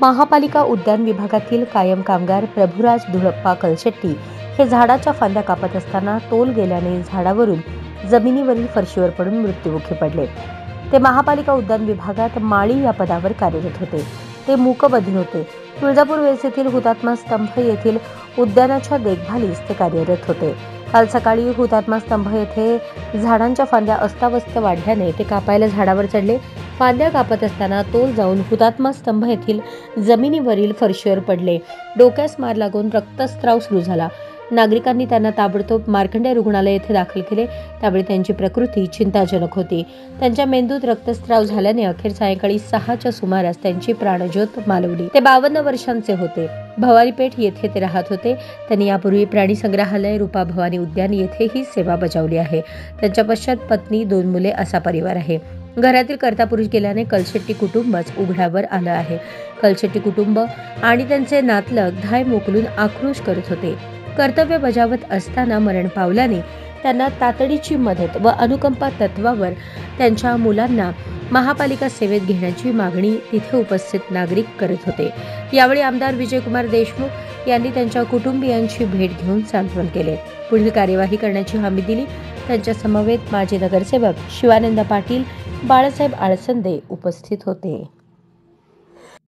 महापालिका उद्यान विभागातील कायम कामगार प्रभुराज धुळप्पा कलशेट्टी हे झाडाच्या फांद्या कापत असताना तोल गेल्याने झाडावरून जमिनीवरील फरशीवर पडून मृत्युमुखी पडले। ते महापालिका उद्यान विभागात माळी या पदावर कार्यरत होते। ते मूकबधिर होते। तुळजापूर वेस येथील हुतात्मा स्तंभ येथील उद्यानाच्या देखभालीस ते कार्यरत होते। काल सकाळी हुतात्मा स्तंभ येथे झाडांच्या फांद्या अस्ताव्यस्त वाढल्याने ते कापायला झाडावर चढले। फांद्या कापत असताना तोल जाऊन हुतात्मा स्तंभ येथील जमिनीवरील फरशीवर पडले। डोक्यास मार लागून रक्तस्राव सुरू झाला। नागरिकांनी त्यांना ताबडतोब मार्कंडेय रुग्णालय येथे दाखल केले। त्यावेळी त्यांची प्रकृती चिंताजनक होती। त्यांच्या मेंदूत रक्तस्राव झाल्याने अखेर सायंकाळी 6च्या सुमारास त्यांची प्राणज्योत मालवली। ते 52 वर्षांचे होते। भवानीपेठ येथे ते राहत होते। त्यांनी यापूर्वी प्राणी संग्रहालय, रूपा भवानी उद्यान येथेही सेवा बजावली आहे। त्यांच्या पश्चात पत्नी, 2 मुले असा परिवार आहे। घरातील कर्तापुरुष गेल्याने कलशेट्टी कुटुंबच उघड्यावर आलं आहे। कलशेट्टी कुटुंब आणि त्यांचे नातलग धाय मोकलून आक्रोश करत होते। कर्तव्य बजावत असताना मरण पावल्याने त्यांना तातडीची मदत व अनुकंपा तत्वावर त्यांच्या मुलांना महापालिका सेवेत घेण्याची मागणी तिथे उपस्थित नागरिक करत होते। यावेळी आमदार विजयकुमार देशमुख यांनी त्यांच्या कुटुंबियांची भेट घेऊन सांत्वन केले। पुढील कार्यवाही करण्याची हमी दिली। त्यांच्या समवेत माजी नगरसेवक शिवानंद पाटील, बाळासाहेब आळसंदे उपस्थित होते।